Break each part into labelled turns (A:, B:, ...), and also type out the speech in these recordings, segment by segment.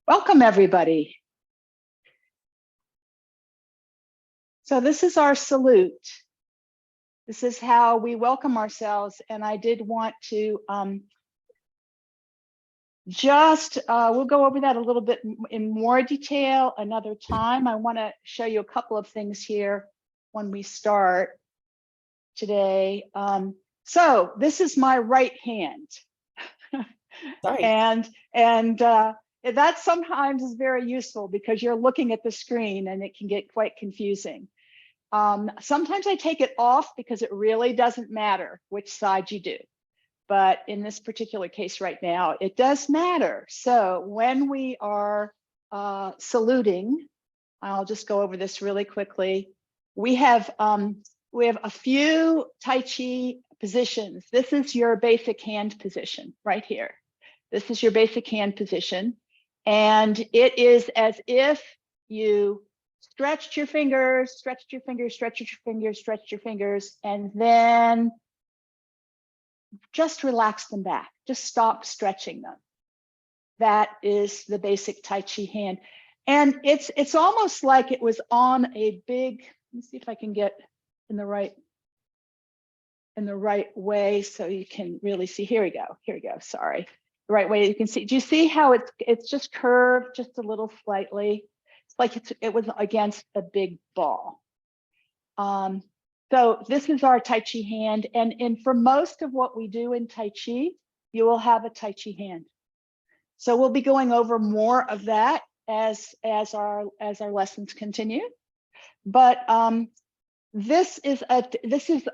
A: Welcome, everybody. So this is our salute. This is how we welcome ourselves. And I did want to we'll go over that a little bit in more detail another time. I want to show you a couple of things here when we start today. So this is my right hand.
B: Sorry.
A: And that sometimes is very useful because you're looking at the screen and it can get quite confusing. Sometimes I take it off because it really doesn't matter which side you do. But in this particular case right now, it does matter. So when we are saluting, I'll just go over this really quickly. We have a few Tai Chi positions. This is your basic hand position right here. This is your basic hand position. And it is as if you stretched your fingers, stretched your fingers, stretched your fingers, stretched your fingers, and then just relax them back. Just stop stretching them. That is the basic Tai Chi hand. And it's almost like it was on a big, let me see if I can get in the right way so you can really see. Here we go, sorry. The right way you can see. Do you see how it's just curved just a little slightly? It's like it was against a big ball. So this is our Tai Chi hand. And for most of what we do in Tai Chi, you will have a Tai Chi hand. So we'll be going over more of that as our lessons continue. But this is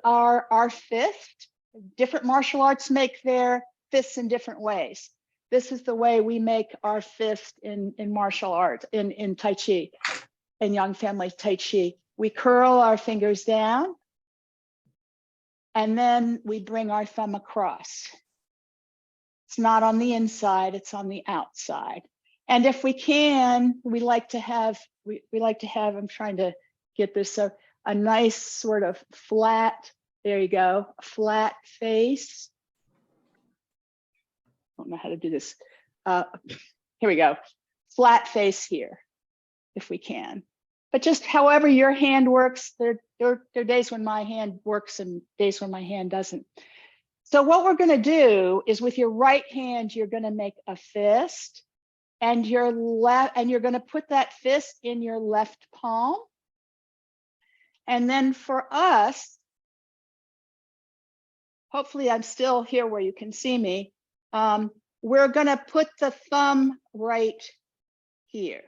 A: our fist. Different martial arts make their fists in different ways. This is the way we make our fist in martial arts, in Tai Chi, in Yang Family Tai Chi. We curl our fingers down, and then we bring our thumb across. It's not on the inside, it's on the outside. And if we can, we like to have, I'm trying to get this, so a nice sort of flat, there you go, flat face. I don't know how to do this. Here we go, flat face here, if we can. But just however your hand works, there are days when my hand works and days when my hand doesn't. So what we're going to do is with your right hand, you're going to make a fist, and you're going to put that fist in your left palm. And then for us, hopefully I'm still here where you can see me. We're going to put the thumb right here,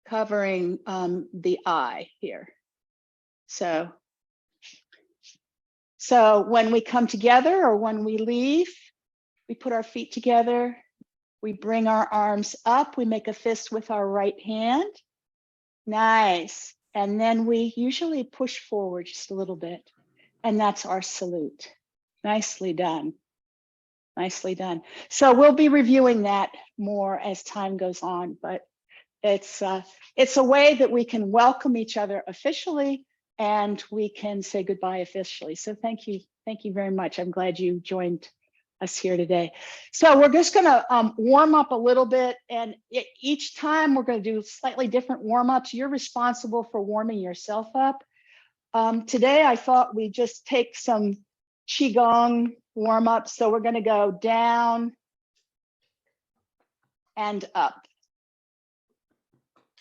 A: covering the eye here. So when we come together or when we leave, we put our feet together, we bring our arms up, we make a fist with our right hand. Nice. And then we usually push forward just a little bit, and that's our salute. Nicely done. Nicely done. So we'll be reviewing that more as time goes on, but it's a way that we can welcome each other officially, and we can say goodbye officially. So thank you very much. I'm glad you joined us here today. So we're just gonna warm up a little bit, and each time we're gonna do slightly different warm-ups. You're responsible for warming yourself up. Today I thought we'd just take some Qigong warm-ups. So we're gonna go down and up.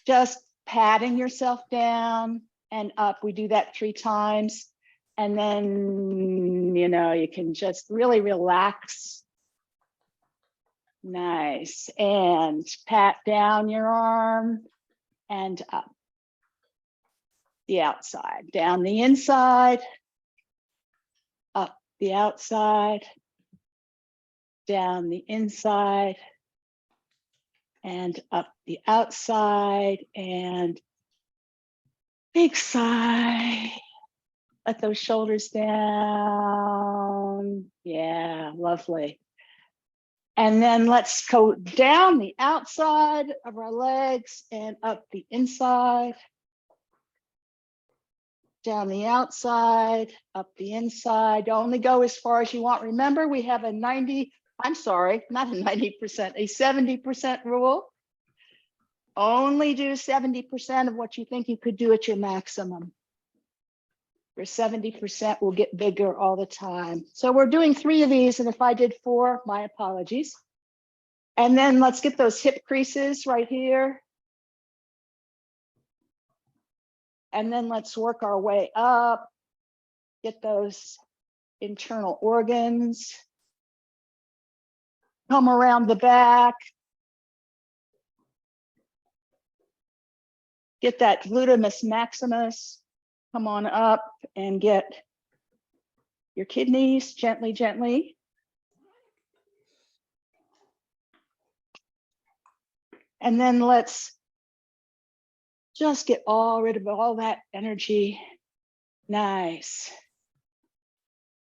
A: Just patting yourself down and up. We do that 3 times. And then, you can just really relax. Nice. And pat down your arm and up. The outside, down the inside, up the outside, down the inside, and up the outside, and big sigh. Let those shoulders down. Yeah, lovely. And then let's go down the outside of our legs and up the inside. Down the outside, up the inside. Only go as far as you want. Remember, we have a 90 I'm sorry, not a 90%, a 70% rule. Only do 70% of what you think you could do at your maximum. Your 70% will get bigger all the time. So we're doing 3 of these, and if I did 4, my apologies. And then let's get those hip creases right here. And then let's work our way up, get those internal organs. Come around the back. Get that glutamus maximus. Come on up and get your kidneys gently, gently. And then let's just get rid of all that energy. Nice.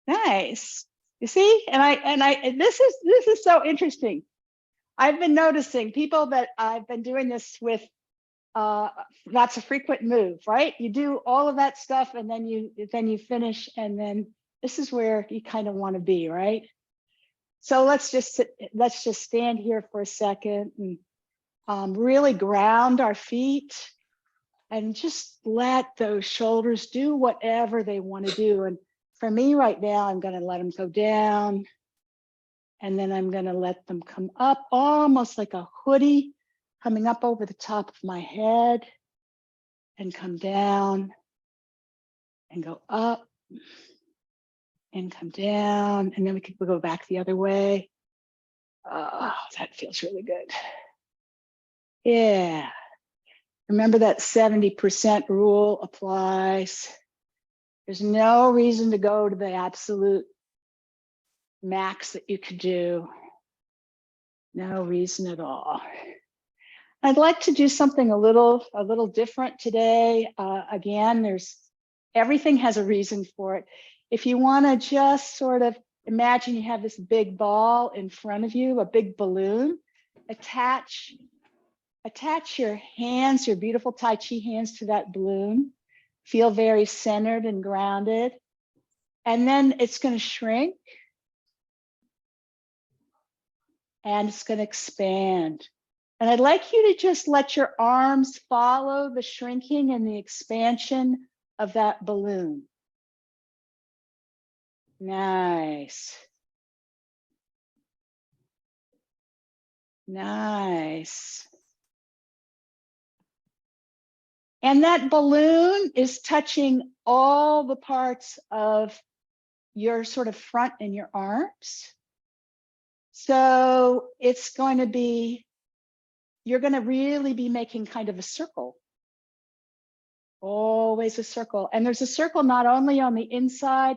A: Nice. You see? And this is so interesting. I've been noticing people that I've been doing this with, that's a frequent move, right? You do all of that stuff and then you finish, and then this is where you kind of want to be, right? So let's just stand here for a second and really ground our feet and just let those shoulders do whatever they want to do. And for me right now, I'm going to let them go down, and then I'm going to let them come up almost like a hoodie coming up over the top of my head, and come down and go up and come down. And then we could go back the other way. Oh, that feels really good. Yeah. Remember that 70% rule applies. There's no reason to go to the absolute max that you could do. No reason at all. I'd like to do something a little different today. Again, everything has a reason for it. If you want to just sort of imagine you have this big ball in front of you, a big balloon, attach your hands, your beautiful Tai Chi hands, to that balloon. Feel very centered and grounded. And then it's going to shrink. And it's going to expand. And I'd like you to just let your arms follow the shrinking and the expansion of that balloon. Nice. Nice. And that balloon is touching all the parts of your sort of front and your arms. So it's going to be, you're going to really be making kind of a circle. Always a circle. And there's a circle not only on the inside,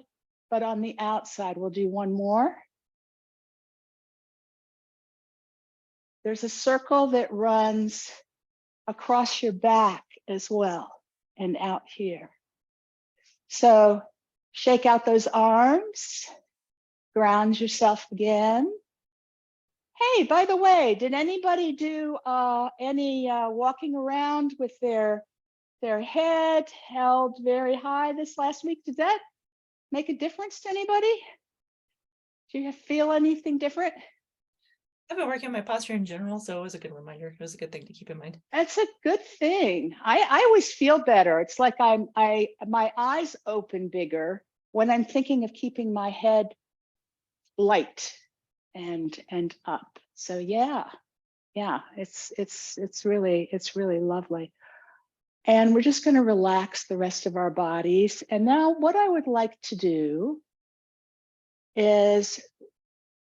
A: but on the outside. We'll do one more. There's a circle that runs across your back as well and out here. So shake out those arms, ground yourself again. Hey, by the way, did anybody do any walking around with their head held very high this last week? Did that make a difference to anybody? Do you feel anything different?
B: I've been working on my posture in general, so it was a good reminder. It was a good thing to keep in mind.
A: That's a good thing. I always feel better. It's like my eyes open bigger when I'm thinking of keeping my head light and up. So yeah, it's really lovely. And we're just going to relax the rest of our bodies. And now what I would like to do is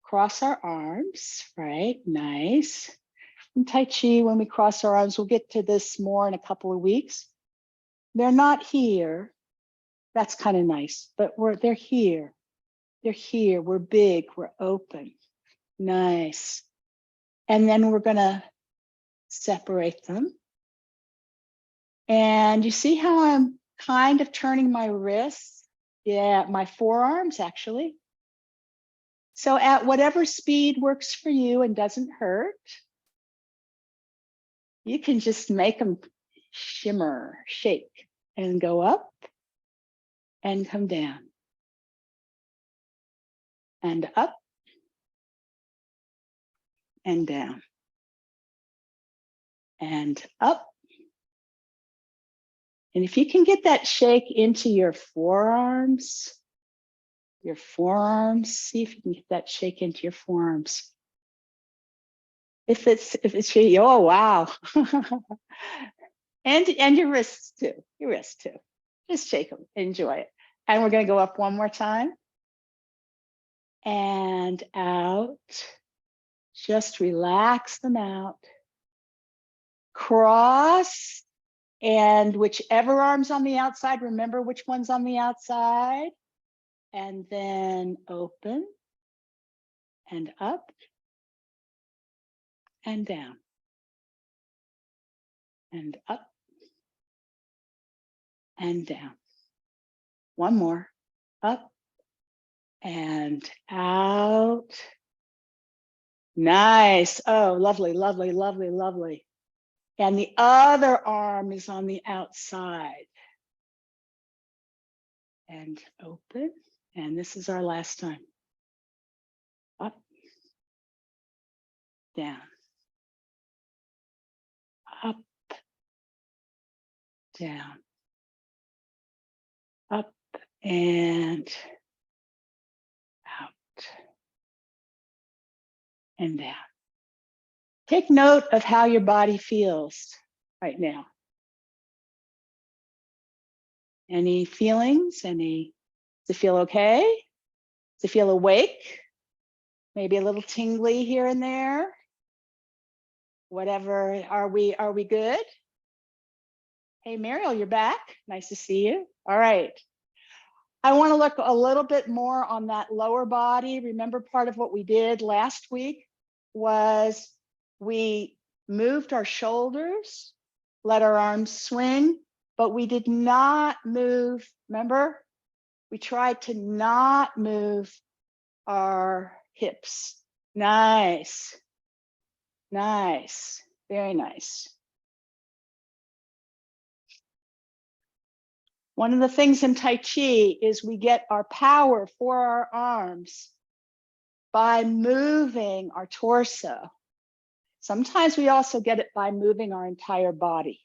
A: cross our arms, right? Nice. In Tai Chi, when we cross our arms, we'll get to this more in a couple of weeks. They're not here. That's kind of nice, but they're here. They're here. We're big. We're open. Nice. And then we're going to separate them. And you see how I'm kind of turning my wrists? Yeah, my forearms actually. So at whatever speed works for you and doesn't hurt, you can just make them shimmer, shake, and go up and come down. And up and down. And up. And if you can get that shake into your forearms, see if you can get that shake into your forearms. If it's oh wow. and your wrists too. Just shake them, enjoy it. And we're going to go up one more time. And out. Just relax them out. Cross. And whichever arm's on the outside, remember which one's on the outside. And then open and up and down and up and down. One more. Up and out. Nice. Oh, lovely, lovely, lovely, lovely. And the other arm is on the outside. And open. And this is our last time. Up, down, up, down, up, and out, and down. Take note of how your body feels right now. Any feelings? Does it feel okay? Does it feel awake? Maybe a little tingly here and there? Whatever, are we good? Hey, Mariel, you're back. Nice to see you. All right. I want to look a little bit more on that lower body. Remember, part of what we did last week was we moved our shoulders, let our arms swing, but we did not move. Remember, we tried to not move our hips. Nice. Nice. Very nice. One of the things in Tai Chi is we get our power for our arms by moving our torso. Sometimes we also get it by moving our entire body.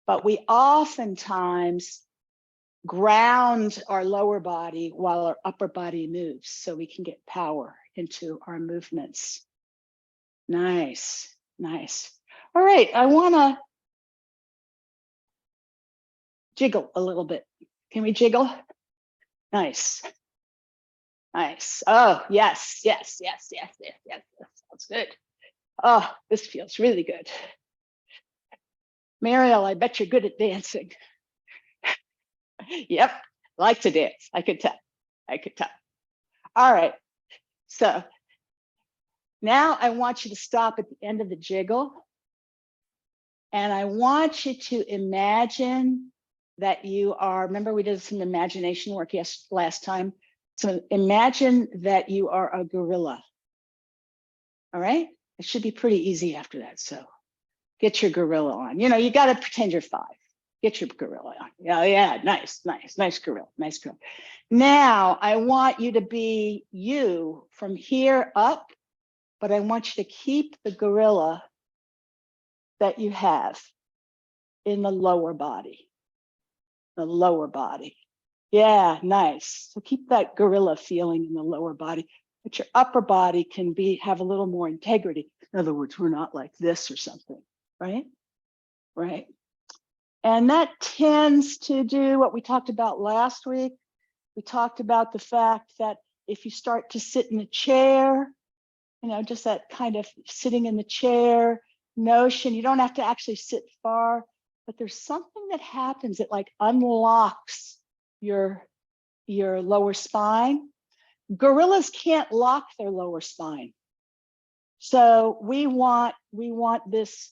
A: But we oftentimes ground our lower body while our upper body moves so we can get power into our movements. Nice, nice. All right, I want to jiggle a little bit. Can we jiggle? Nice. Nice. Oh, yes, yes, yes, yes, yes, yes. That sounds good. Oh, this feels really good. Mariel, I bet you're good at dancing. Yep, like to dance. I could tell. All right. So now I want you to stop at the end of the jiggle. And I want you to imagine that you are, remember we did some imagination work last time. So imagine that you are a gorilla. All right? It should be pretty easy after that. So get your gorilla on. You know, you got to pretend you're 5. Get your gorilla on. Yeah, nice gorilla, nice gorilla. Now I want you to be you from here up, but I want you to keep the gorilla that you have in the lower body. The lower body. Yeah, nice. So keep that gorilla feeling in the lower body, but your upper body can have a little more integrity. In other words, we're not like this or something, right? Right. And that tends to do what we talked about last week. We talked about the fact that if you start to sit in a chair, you know, just that kind of sitting in the chair notion, you don't have to actually sit far, but there's something that happens that like unlocks your lower spine. Gorillas can't lock their lower spine. So we don't want this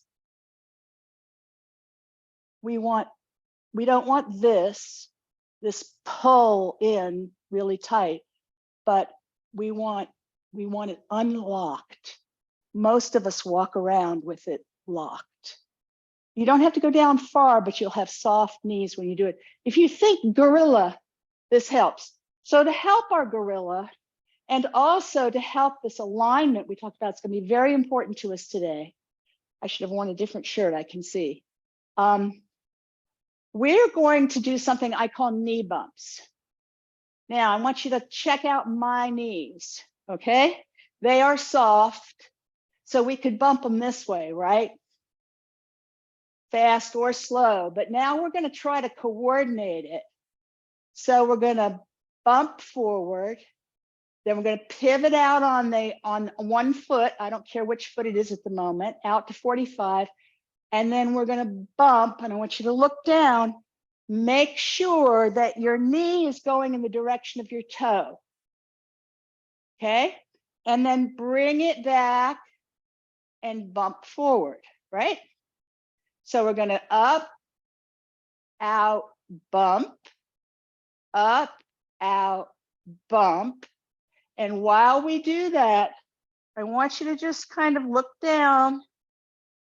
A: pull in really tight, but we want it unlocked. Most of us walk around with it locked. You don't have to go down far, but you'll have soft knees when you do it. If you think gorilla, this helps. So to help our gorilla, And also to help this alignment we talked about, it's going to be very important to us today. I should have worn a different shirt, I can see. We're going to do something I call knee bumps. Now, I want you to check out my knees, okay? They are soft, so we could bump them this way, right? Fast or slow, but now we're going to try to coordinate it. So we're going to bump forward, then we're going to pivot out on one foot. I don't care which foot it is at the moment, out to 45. And then we're going to bump, and I want you to look down. Make sure that your knee is going in the direction of your toe. Okay? And then bring it back and bump forward, right? So we're going to up, out, bump, up, out, bump. And while we do that, I want you to just kind of look down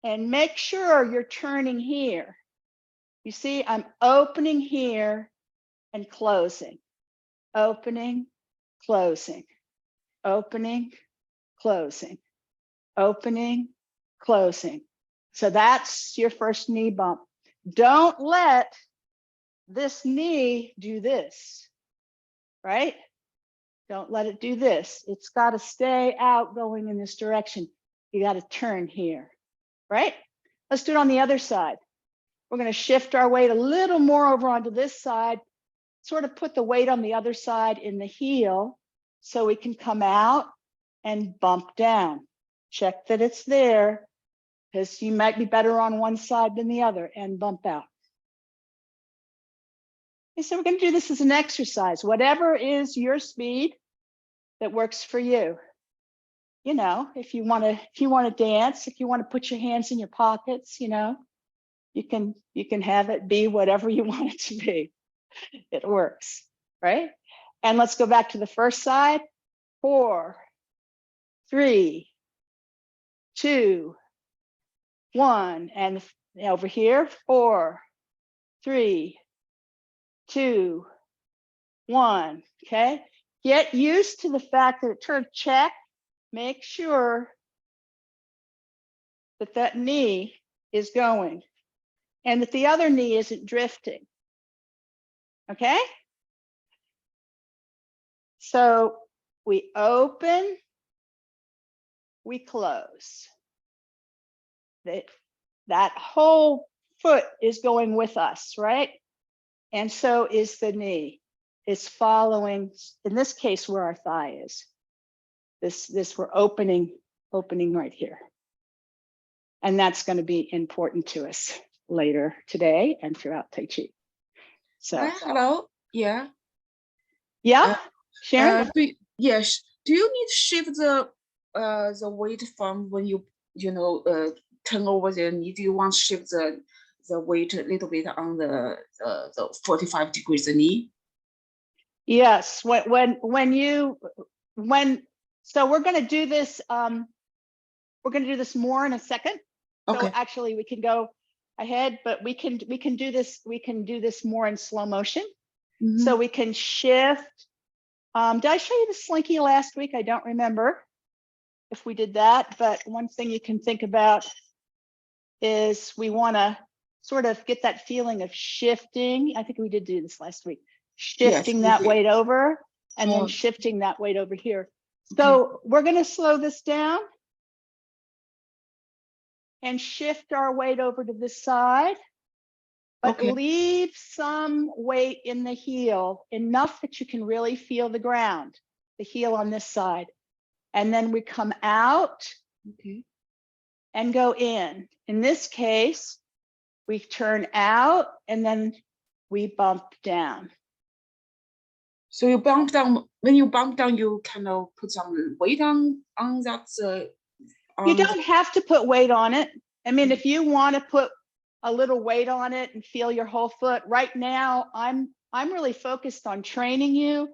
A: and make sure you're turning here. You see, I'm opening here and closing, opening, closing, opening, closing, opening, closing. So that's your first knee bump. Don't let this knee do this, right? Don't let it do this. It's got to stay out going in this direction. You got to turn here, right? Let's do it on the other side. We're going to shift our weight a little more over onto this side, sort of put the weight on the other side in the heel so we can come out and bump down. Check that it's there, because you might be better on one side than the other, and bump out. Okay, so we're going to do this as an exercise, whatever is your speed that works for you. You know, if you want to dance, if you want to put your hands in your pockets, you know, you can have it be whatever you want it to be. It works, right? And let's go back to the first side. 4, 3, 2, 1, and over here. 4, 3, 2, 1. Okay. Get used to the fact that it turns. Check. Make sure that that knee is going, and that the other knee isn't drifting. Okay? So we open, we close. That whole foot is going with us, right? And so is the knee. It's following, in this case, where our thigh is. This we're opening right here. And that's going to be important to us later today and throughout Tai Chi. So
C: hello. Yeah.
A: Yeah, Sharon?
C: Yes. Do you need to shift the weight from when you turn over the knee? Do you want to shift the weight a little bit on the 45 degrees knee?
A: Yes. So we're going to do this. We're going to do this more in a second.
C: Okay.
A: So actually, we can go ahead, but we can do this. We can do this more in slow motion. Mm-hmm. So we can shift. Did I show you the slinky last week? I don't remember if we did that, but one thing you can think about is we want to sort of get that feeling of shifting. I think we did do this last week. Shifting that weight over and then shifting that weight over here. So we're going to slow this down and shift our weight over to this side, but leave some weight in the heel, enough that you can really feel the ground, the heel on this side. And then we come out and go in. In this case, we turn out and then we bump down.
C: So you bump down. When you bump down, you kind of put some weight on that.
A: You don't have to put weight on it. I mean, if you want to put a little weight on it and feel your whole foot. Right now, I'm really focused on training you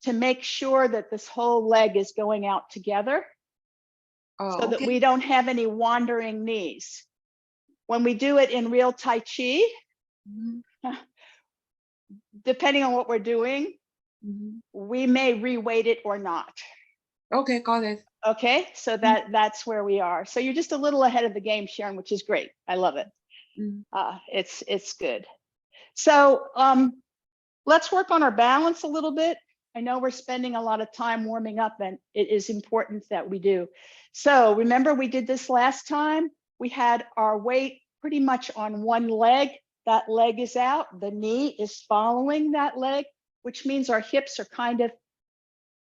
A: to make sure that this whole leg is going out together, so that we don't have any wandering knees. When we do it in real Tai Chi, depending on what we're doing, we may re-weight it or not.
C: Okay, got it.
A: Okay, so that's where we are. So you're just a little ahead of the game, Sharon, which is great. I love it.
C: Mm.
A: It's good. So let's work on our balance a little bit. I know we're spending a lot of time warming up, and it is important that we do. So remember, we did this last time. We had our weight pretty much on one leg. That leg is out. The knee is following that leg, which means our hips are kind of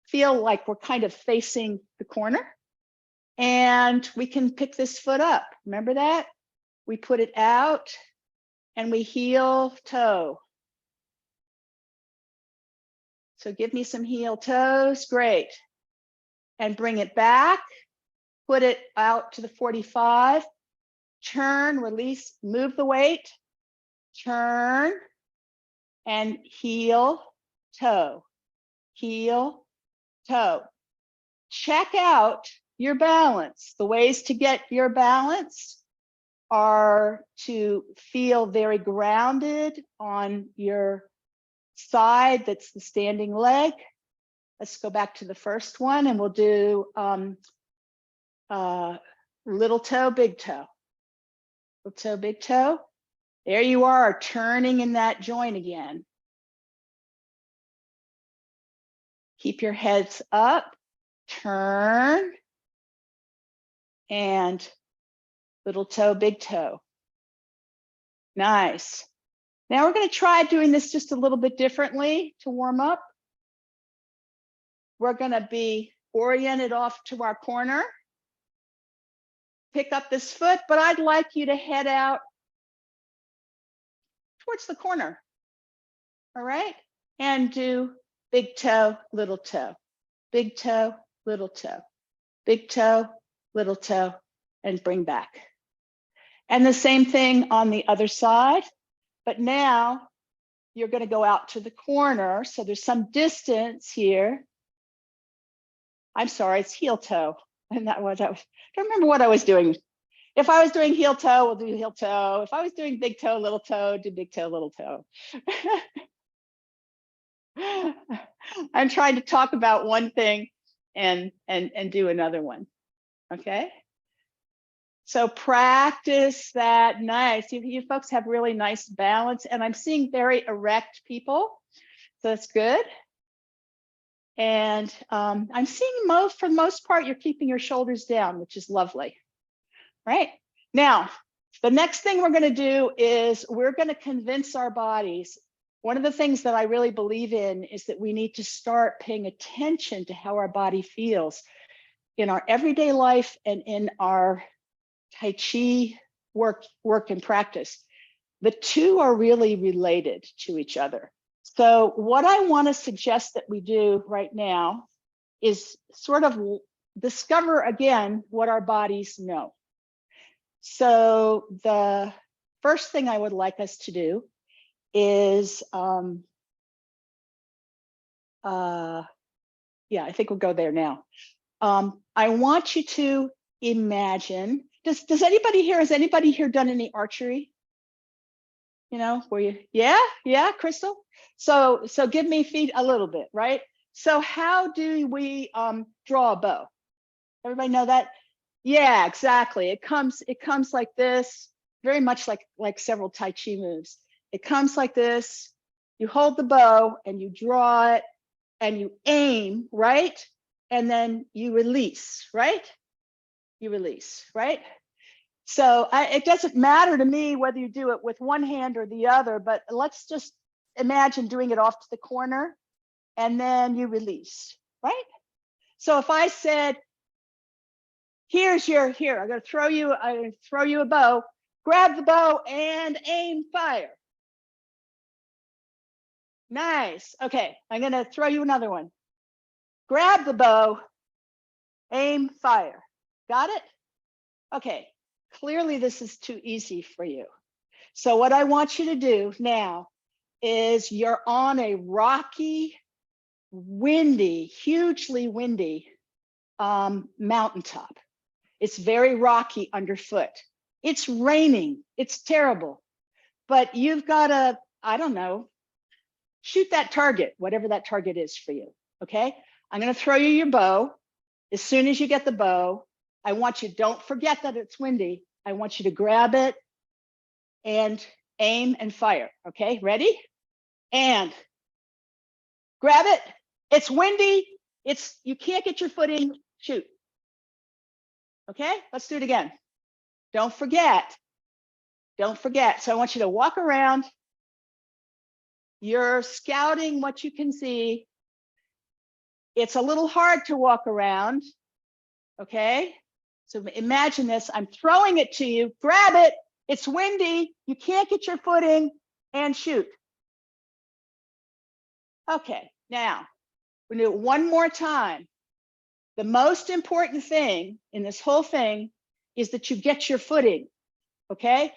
A: feel like we're kind of facing the corner. And we can pick this foot up. Remember that? We put it out and we heel toe. So give me some heel toes, great. And bring it back, put it out to the 45, turn, release, move the weight, turn, and heel, toe, heel, toe. Check out your balance. The ways to get your balance are to feel very grounded on your side, that's the standing leg. Let's go back to the first one and we'll do little toe, big toe. Little toe, big toe. There you are, turning in that joint again. Keep your heads up, turn, and little toe, big toe. Nice. Now we're going to try doing this just a little bit differently to warm up. We're going to be oriented off to our corner. Pick up this foot, but I'd like you to head out towards the corner. All right? And do big toe, little toe, big toe, little toe, big toe, little toe, and bring back. And the same thing on the other side, but now you're going to go out to the corner. So there's some distance here. I'm sorry, it's heel toe. And that was, I don't remember what I was doing. If I was doing heel toe, we'll do heel toe. If I was doing big toe, little toe, do big toe, little toe. I'm trying to talk about one thing and do another one. Okay. So practice that. Nice. You folks have really nice balance, and I'm seeing very erect people. So that's good. And I'm seeing for the most part, you're keeping your shoulders down, which is lovely. Right? Now, the next thing we're going to do is we're going to convince our bodies. One of the things that I really believe in is that we need to start paying attention to how our body feels in our everyday life and in our Tai Chi work and practice. The two are really related to each other. So what I want to suggest that we do right now is sort of discover again what our bodies know. So the first thing I would like us to do is, yeah, I think we'll go there now. I want you to imagine, does anybody here, has anybody here done any archery? You know, where you, yeah, Crystal? So give me feet a little bit, right? So how do we draw a bow? Everybody know that? Yeah, exactly. It comes like this, very much like several Tai Chi moves. It comes like this. You hold the bow and you draw it and you aim, right? And then you release, right? You release, right? So it doesn't matter to me whether you do it with one hand or the other, but let's just imagine doing it off to the corner and then you release, right? So if I said, here, I'm going to throw you a bow, grab the bow and aim, fire. Nice. Okay, I'm going to throw you another one. Grab the bow, aim, fire. Got it? Okay, clearly this is too easy for you. So what I want you to do now is you're on a rocky, windy, hugely windy mountaintop. It's very rocky underfoot. It's raining. It's terrible. But you've got to, I don't know, shoot that target, whatever that target is for you. Okay? I'm going to throw you your bow. as soon as you get the bow, I want you, don't forget that it's windy. I want you to grab it and aim and fire. Okay, ready? And grab it. It's windy. You can't get your footing. Shoot. Okay, let's do it again. Don't forget. Don't forget. So I want you to walk around. You're scouting what you can see. It's a little hard to walk around. Okay, so imagine this. I'm throwing it to you. Grab it. It's windy. You can't get your footing, and shoot. Okay, now we're gonna do it one more time. The most important thing in this whole thing is that you get your footing. Okay,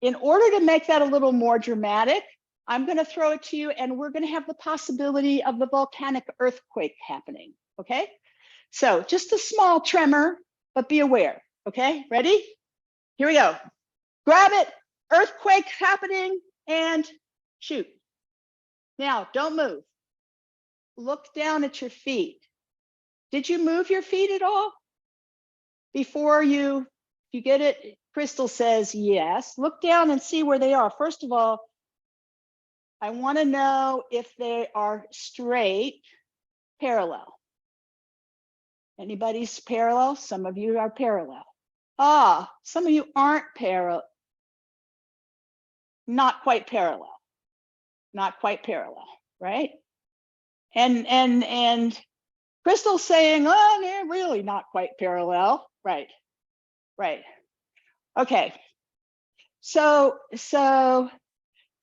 A: in order to make that a little more dramatic, I'm going to throw it to you, and we're going to have the possibility of the volcanic earthquake happening. Okay, so just a small tremor, but be aware. Okay, ready? Here we go. Grab it. Earthquake happening, and shoot. Now, don't move. Look down at your feet. Did you move your feet at all before you get it? Crystal says yes. Look down and see where they are. First of all, I want to know if they are straight, parallel. Anybody's parallel? Some of you are parallel. Ah, some of you aren't parallel. Not quite parallel. Not quite parallel, right? And Crystal's saying, oh, they're really not quite parallel. Right, right. Okay, so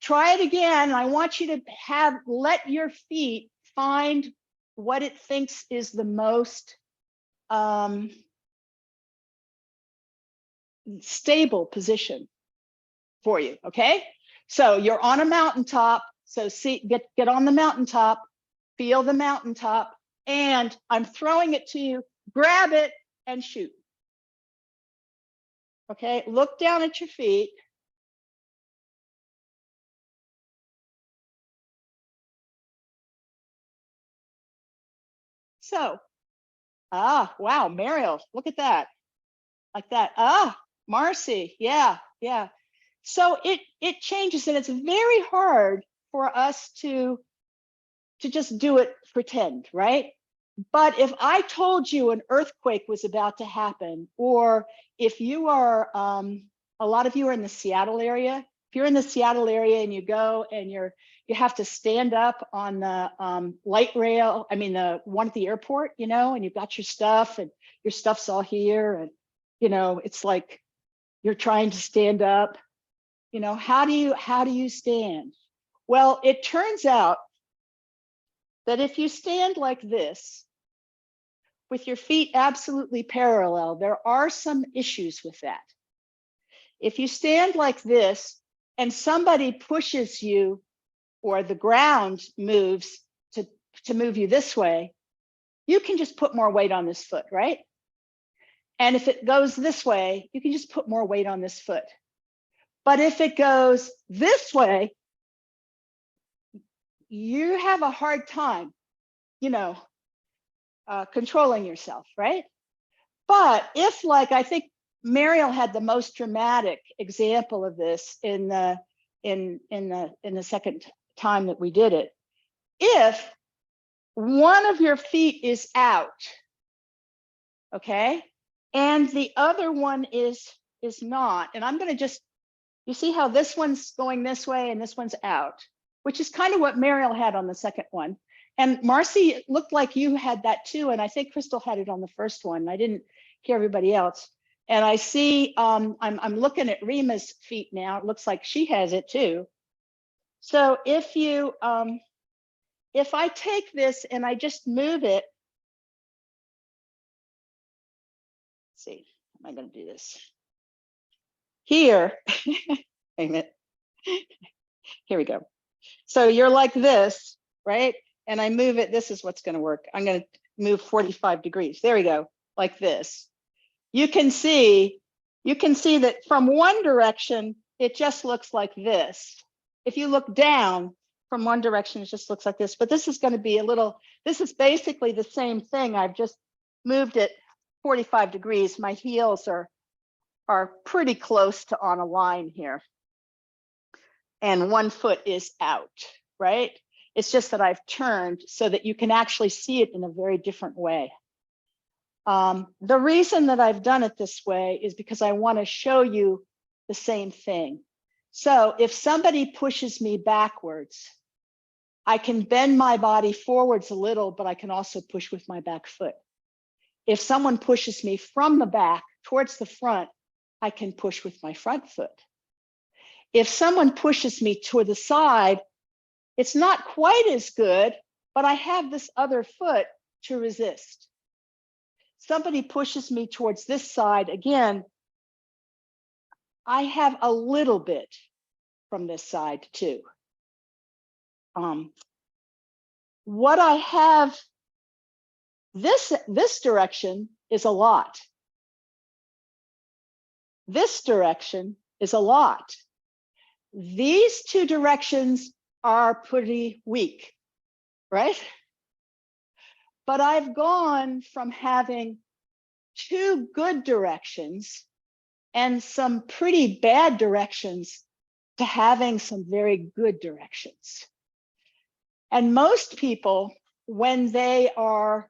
A: try it again. I want you to let your feet find what it thinks is the most stable position for you. Okay, so you're on a mountaintop. So get on the mountaintop, feel the mountaintop, and I'm throwing it to you. Grab it and shoot. Okay, look down at your feet. So, wow, Mariel, look at that. Like that. Marcy, yeah. So it changes, and it's very hard for us to just do it, pretend, right? But if I told you an earthquake was about to happen, or if you are, a lot of you are in the Seattle area. If you're in the Seattle area and you go and you have to stand up on the light rail, I mean the one at the airport, and you've got your stuff and your stuff's all here, and it's like you're trying to stand up. How do you stand? Well, it turns out that if you stand like this, with your feet absolutely parallel, there are some issues with that. If you stand like this and somebody pushes you, or the ground moves to move you this way, you can just put more weight on this foot, right? And if it goes this way, you can just put more weight on this foot. But if it goes this way, you have a hard time, controlling yourself, right? But if, like, I think Mariel had the most dramatic example of this in the second time that we did it. If one of your feet is out, okay, and the other one is not, and I'm going to you see how this one's going this way and this one's out, which is kind of what Mariel had on the second one. And Marcy, it looked like you had that too, and I think Crystal had it on the first one. I didn't hear everybody else. And I see, I'm looking at Rima's feet now. It looks like she has it too. So if I take this and I just move it, let's see, how am I going to do this? Here, wait a minute. Here we go. So you're like this, right? And I move it, this is what's going to work. I'm going to move 45 degrees. There we go, like this. You can see that from one direction, it just looks like this. If you look down from one direction, it just looks like this. But this is going to be this is basically the same thing. I've just moved it 45 degrees. My heels are pretty close to on a line here. And one foot is out, right? It's just that I've turned so that you can actually see it in a very different way. The reason that I've done it this way is because I want to show you the same thing. So if somebody pushes me backwards, I can bend my body forwards a little, but I can also push with my back foot. If someone pushes me from the back towards the front, I can push with my front foot. If someone pushes me toward the side, it's not quite as good, but I have this other foot to resist. Somebody pushes me towards this side, again, I have a little bit from this side too. What I have, this direction is a lot. This direction is a lot. These two directions are pretty weak, right? But I've gone from having two good directions and some pretty bad directions to having some very good directions. And most people, when they are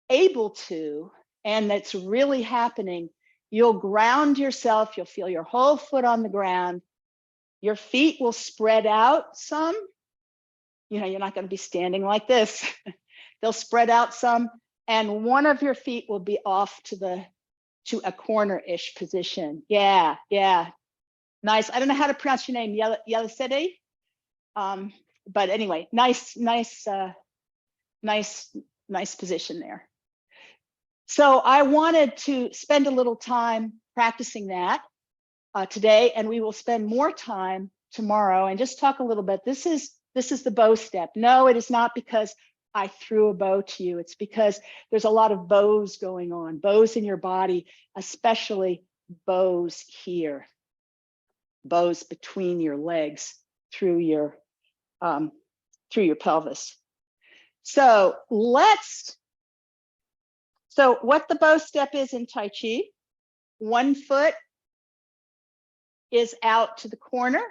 A: able to, and that's really happening, you'll ground yourself, you'll feel your whole foot on the ground, your feet will spread out some. You know, you're not going to be standing like this. They'll spread out some, and one of your feet will be off to a corner-ish position. Yeah, yeah. Nice. I don't know how to pronounce your name, Yelisede. But anyway, nice position there. So I wanted to spend a little time practicing that today, and we will spend more time tomorrow and just talk a little bit. This is the bow step. No, it is not because I threw a bow to you. It's because there's a lot of bows going on, bows in your body, especially bows here, bows between your legs through your pelvis. So what the bow step is in Tai Chi, one foot is out to the corner.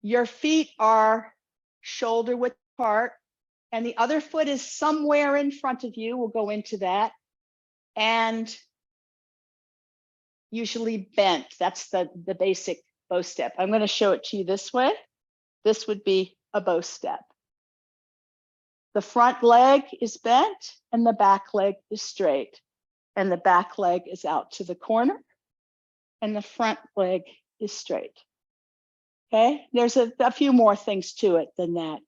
A: Your feet are shoulder width apart, and the other foot is somewhere in front of you. We'll go into that. And usually bent. That's the basic bow step. I'm going to show it to you this way. This would be a bow step. The front leg is bent and the back leg is straight. And the back leg is out to the corner and the front leg is straight. Okay, there's a few more things to it than that.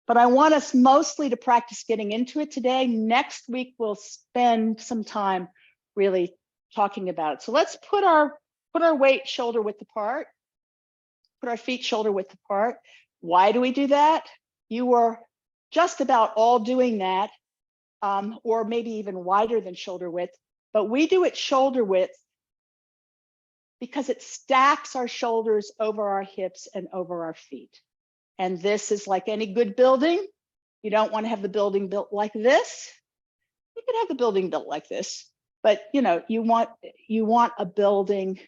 A: But I want us mostly to practice getting into it today. Next week, we'll spend some time really talking about it. So let's put our weight shoulder width apart, put our feet shoulder width apart. Why do we do that? You were just about all doing that, or maybe even wider than shoulder width, but we do it shoulder width because it stacks our shoulders over our hips and over our feet. And this is like any good building. You don't want to have the building built like this. You can have the building built like this, but you know, you want a building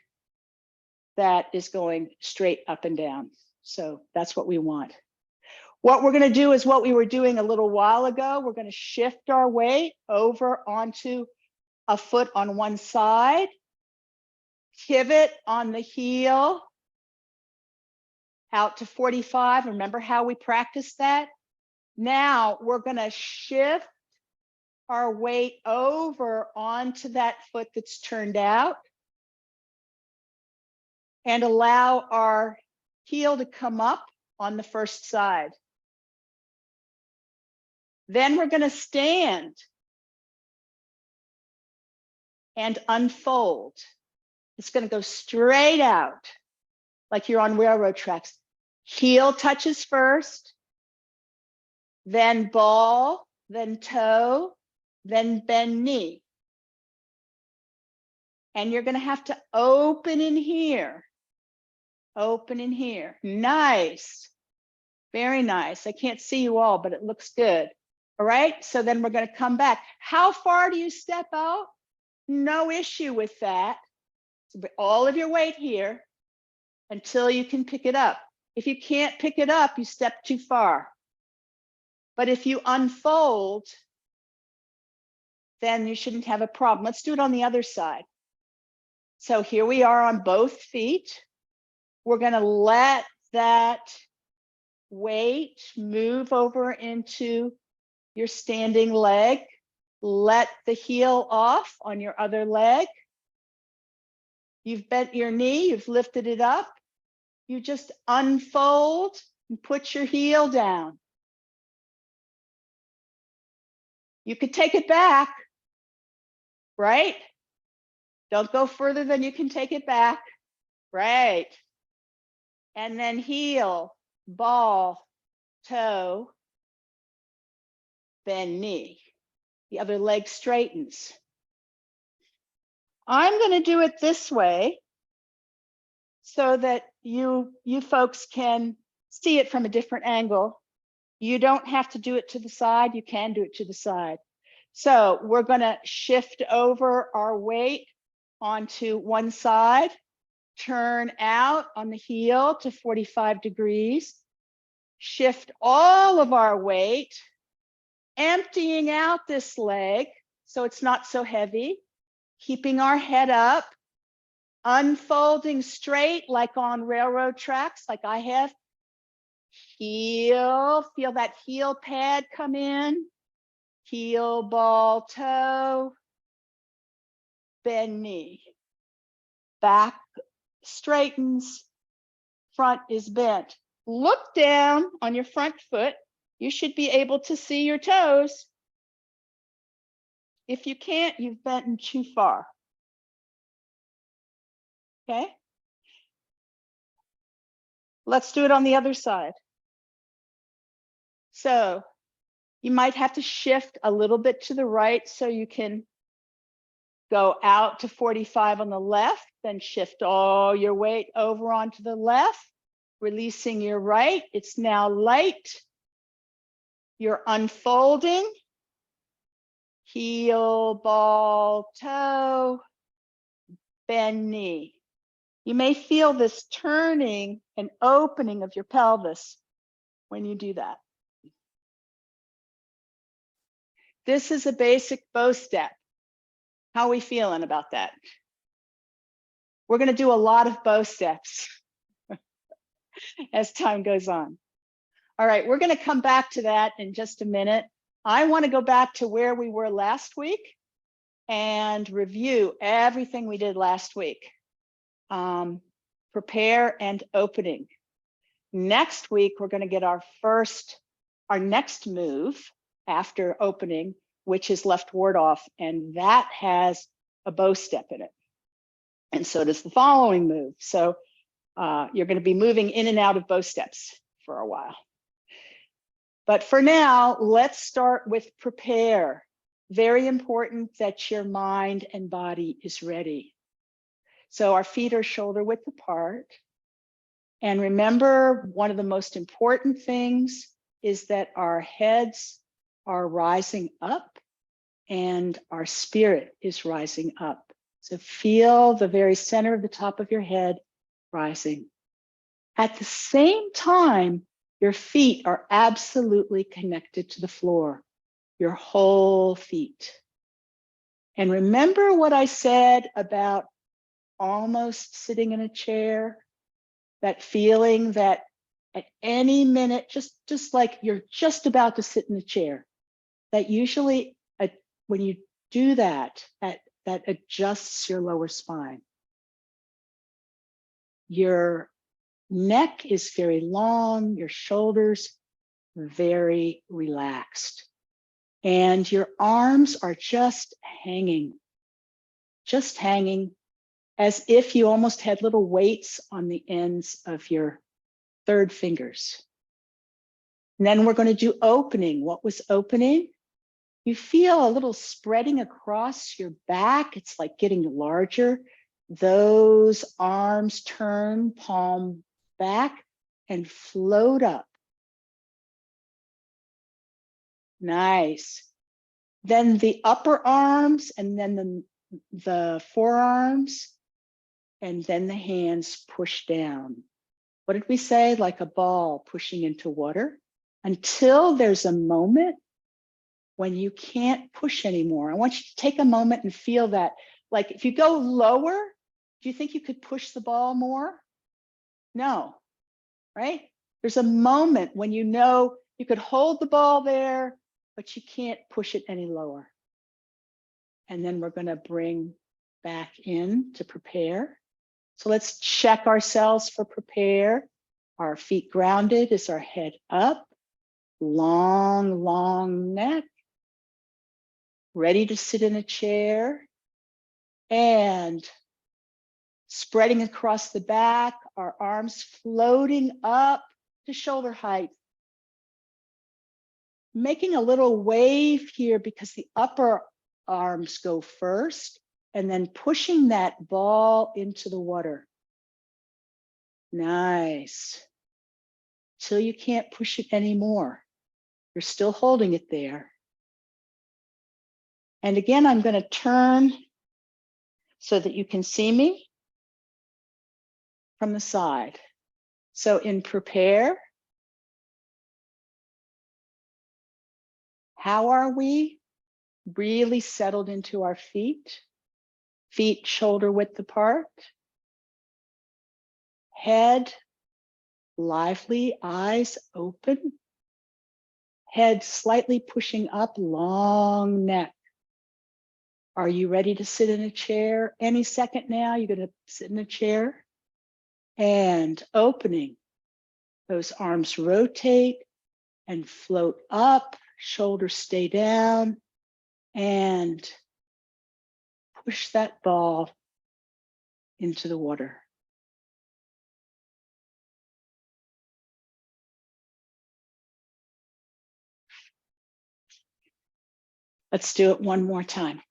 A: that is going straight up and down. So that's what we want. What we're going to do is what we were doing a little while ago. We're going to shift our weight over onto a foot on one side, pivot on the heel, out to 45. Remember how we practiced that? Now we're going to shift our weight over onto that foot that's turned out and allow our heel to come up on the first side. Then we're going to stand and unfold. It's going to go straight out like you're on railroad tracks. Heel touches first, then ball, then toe, then bend knee. And you're going to have to open in here. Open in here. Nice. Very nice. I can't see you all, but it looks good. All right, so then we're going to come back. How far do you step out? No issue with that. So put all of your weight here until you can pick it up. If you can't pick it up, you step too far. But if you unfold, then you shouldn't have a problem. Let's do it on the other side. So here we are on both feet. We're going to let that weight move over into your standing leg. Let the heel off on your other leg. You've bent your knee, you've lifted it up. You just unfold and put your heel down. You could take it back, right? Don't go further than you can take it back, right? And then heel, ball, toe, bend knee. The other leg straightens. I'm going to do it this way so that you folks can see it from a different angle. You don't have to do it to the side. You can do it to the side. So we're going to shift over our weight onto one side, turn out on the heel to 45 degrees, shift all of our weight, emptying out this leg so it's not so heavy, keeping our head up, unfolding straight like on railroad tracks, like I have. Heel, feel that heel pad come in, heel, ball, toe, bend knee. Back straightens, front is bent. Look down on your front foot. You should be able to see your toes. If you can't, you've bent too far. Okay? Let's do it on the other side. So you might have to shift a little bit to the right so you can go out to 45 on the left, then shift all your weight over onto the left, releasing your right. It's now light. You're unfolding. Heel, ball, toe, bend knee. You may feel this turning and opening of your pelvis when you do that. This is a basic bow step. How are we feeling about that? We're going to do a lot of bow steps as time goes on. All right, we're going to come back to that in just a minute. I want to go back to where we were last week and review everything we did last week. Prepare and opening. Next week, we're going to get our next move after opening, which is left ward off, and that has a bow step in it. And so does the following move. So you're going to be moving in and out of bow steps for a while. But for now, let's start with prepare. Very important that your mind and body is ready. So our feet are shoulder width apart. And remember, one of the most important things is that our heads are rising up and our spirit is rising up. So feel the very center of the top of your head rising. At the same time, your feet are absolutely connected to the floor, your whole feet. And remember what I said about almost sitting in a chair, that feeling that at any minute, just like you're just about to sit in the chair, that usually when you do that, that adjusts your lower spine. Your neck is very long, your shoulders very relaxed, and your arms are just hanging as if you almost had little weights on the ends of your third fingers. And then we're going to do opening. What was opening? You feel a little spreading across your back. It's like getting larger. Those arms turn, palm back, and float up. Nice. Then the upper arms, and then the forearms, and then the hands push down. What did we say? Like a ball pushing into water, until there's a moment when you can't push anymore. I want you to take a moment and feel that. Like if you go lower, do you think you could push the ball more? No, right? There's a moment when you know you could hold the ball there, but you can't push it any lower. And then we're going to bring back in to prepare. So let's check ourselves for prepare. Our feet grounded. Is our head up? Long, long neck. Ready to sit in a chair. And spreading across the back, our arms floating up to shoulder height. Making a little wave here because the upper arms go first, and then pushing that ball into the water. Nice. Till you can't push it anymore. You're still holding it there. And again, I'm going to turn so that you can see me from the side. So in prepare, how are we? Really settled into our feet. Feet shoulder width apart. Head lively, eyes open. Head slightly pushing up, long neck. Are you ready to sit in a chair? Any second now, you're going to sit in a chair. And opening. Those arms rotate and float up, shoulders stay down, and push that ball into the water. Let's do it one more time.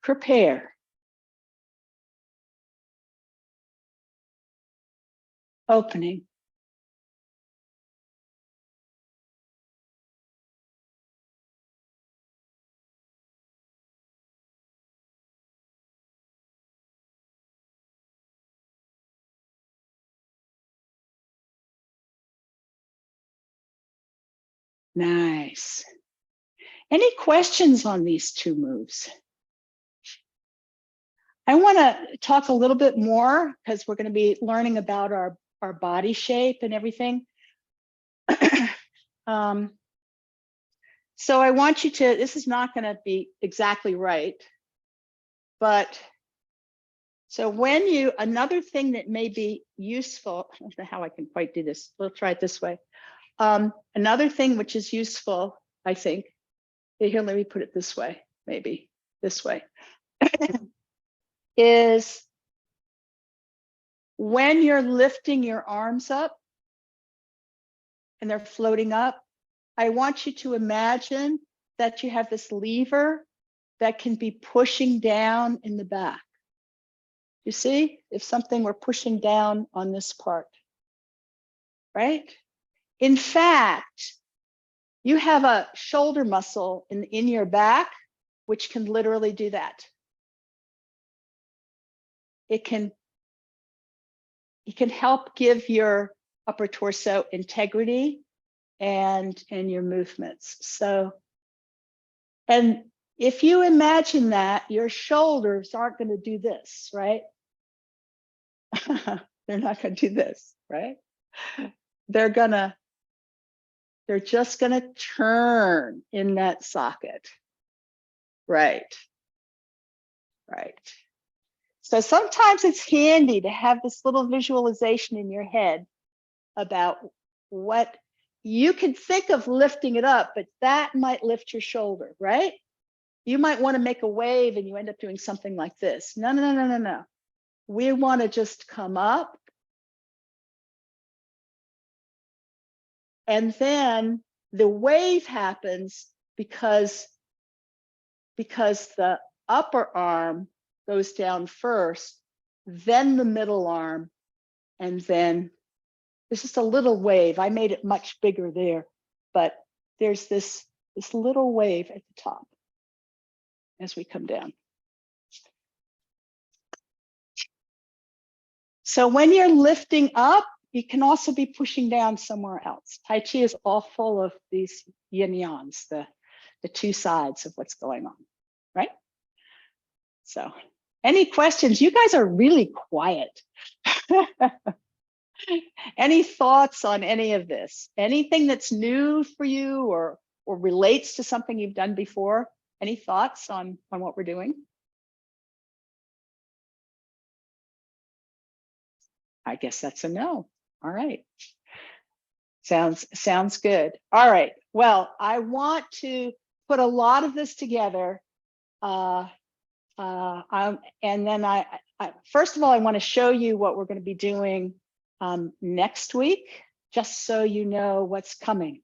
A: Prepare. Opening. Nice. Any questions on these two moves? I want to talk a little bit more because we're going to be learning about our body shape and everything. So I want you to, this is not going to be exactly right, but so when you, another thing that may be useful, I don't know how I can quite do this. We'll try it this way. Another thing which is useful, I think, here, let me put it this way, maybe this way, is when you're lifting your arms up and they're floating up, I want you to imagine that you have this lever that can be pushing down in the back. You see, if something were pushing down on this part, right? In fact, you have a shoulder muscle in your back, which can literally do that. It can help give your upper torso integrity and your movements. So, and if you imagine that, your shoulders aren't going to do this, right? They're not going to do this, right? They're just going to turn in that socket. Right. Right. So sometimes it's handy to have this little visualization in your head about what you can think of lifting it up, but that might lift your shoulder, right? You might want to make a wave and you end up doing something like this. No, no, no, no, no, no. We want to just come up. And then the wave happens because the upper arm goes down first, then the middle arm, and then There's just a little wave. I made it much bigger there, but there's this little wave at the top as we come down. So when you're lifting up, you can also be pushing down somewhere else. Tai Chi is all full of these yin yans, the two sides of what's going on, right? So any questions? You guys are really quiet. Any thoughts on any of this? Anything that's new for you or relates to something you've done before? Any thoughts on what we're doing? I guess that's a no. All right. Sounds good. All right. Well, I want to put a lot of this together. And then I first of all, I want to show you what we're going to be doing next week, just so you know what's coming.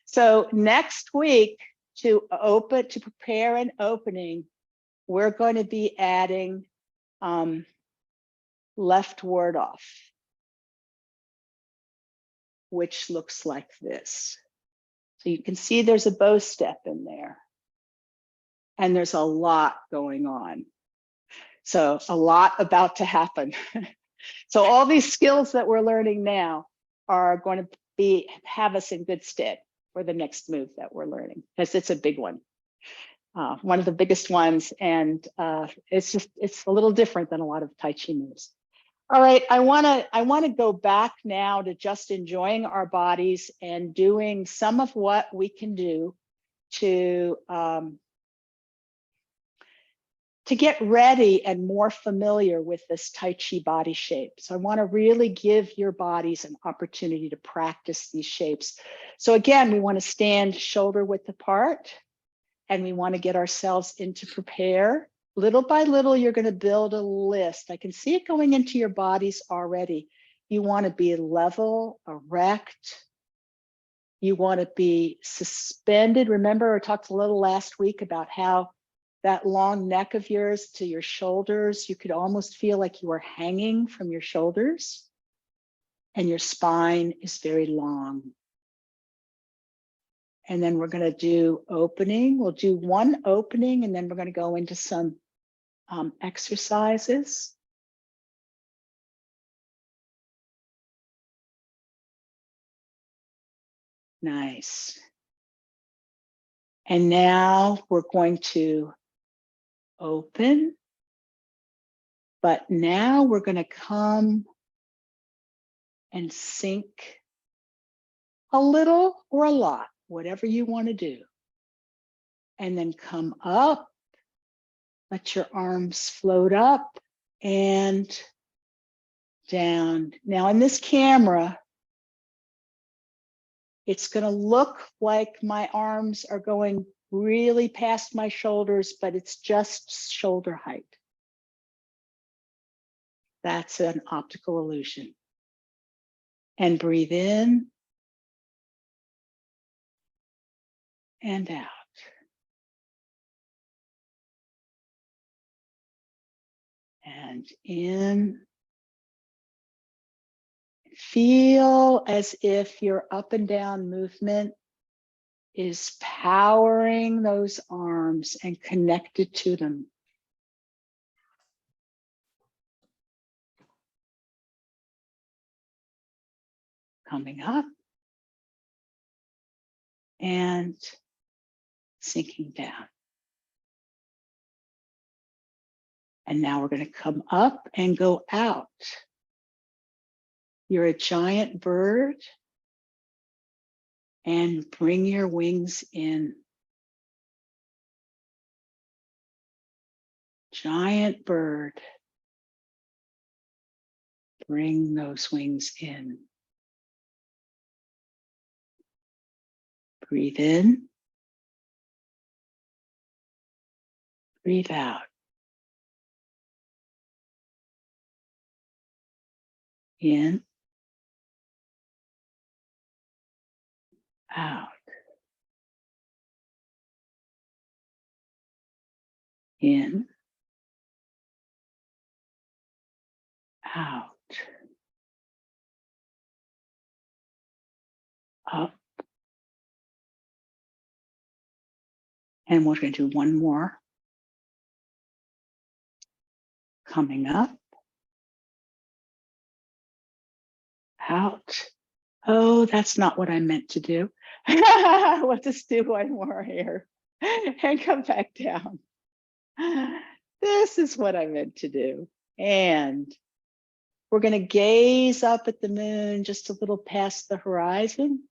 A: So next week, to prepare an opening, we're going to be adding left ward off, which looks like this. So you can see there's a bow step in there. And there's a lot going on. So a lot about to happen. So all these skills that we're learning now are going to have us in good stead for the next move that we're learning, because it's a big one. One of the biggest ones, and it's a little different than a lot of Tai Chi moves. All right, I want to go back now to just enjoying our bodies and doing some of what we can do to get ready and more familiar with this Tai Chi body shape. So I want to really give your bodies an opportunity to practice these shapes. So again, we want to stand shoulder width apart, and we want to get ourselves into prepare. Little by little, you're going to build a list. I can see it going into your bodies already. You want to be level, erect. You want to be suspended. Remember, I talked a little last week about how that long neck of yours to your shoulders, you could almost feel like you were hanging from your shoulders, and your spine is very long. And then we're going to do opening. We'll do one opening, and then we're going to go into some exercises. Nice. And now we're going to open, but now we're going to come and sink a little or a lot, whatever you want to do. And then come up, let your arms float up and down. Now in this camera, it's going to look like my arms are going really past my shoulders, but it's just shoulder height. That's an optical illusion. And breathe in and out. And in. Feel as if your up and down movement is powering those arms and connected to them. Coming up and sinking down. And now we're going to come up and go out. You're a giant bird, and bring your wings in. Giant bird, bring those wings in. Breathe in, breathe out. In, out. In, out. up. And we're going to do one more. Coming up. Out. Oh, that's not what I meant to do. We'll just do one more here and come back down. This is what I meant to do. And we're going to gaze up at the moon just a little past the horizon.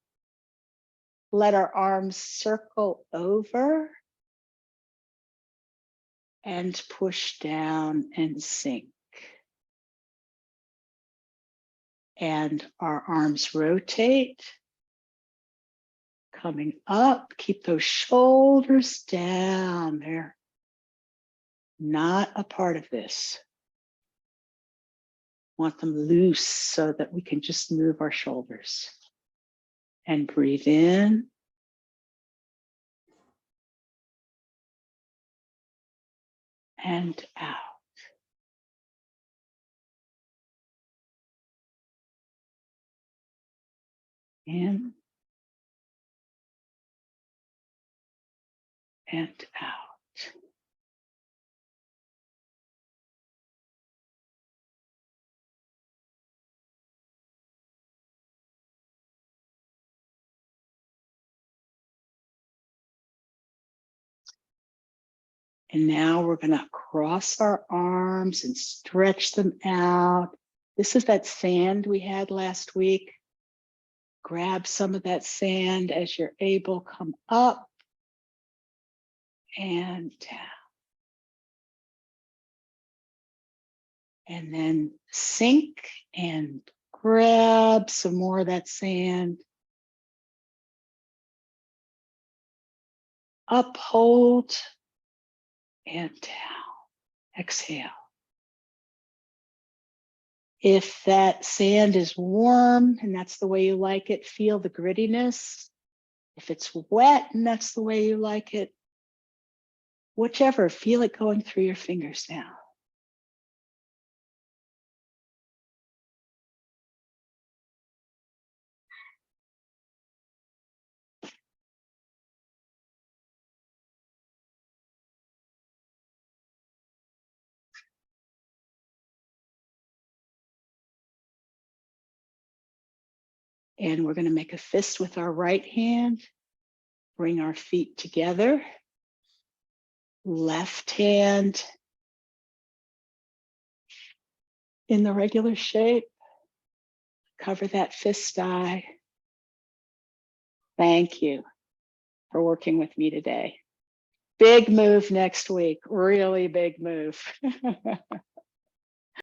A: Let our arms circle over and push down and sink. And our arms rotate, coming up. Keep those shoulders down. They're not a part of this. Want them loose so that we can just move our shoulders. And breathe in. And out. In. And out. And now we're going to cross our arms and stretch them out. This is that sand we had last week. Grab some of that sand as you're able. Come up and down. And then sink and grab some more of that sand. Up, hold, and down. Exhale. If that sand is warm and that's the way you like it, feel the grittiness. If it's wet and that's the way you like it, whichever, feel it going through your fingers now. And we're going to make a fist with our right hand. Bring our feet together. Left hand in the regular shape. Cover that fist eye. Thank you for working with me today. Big move next week, really big move.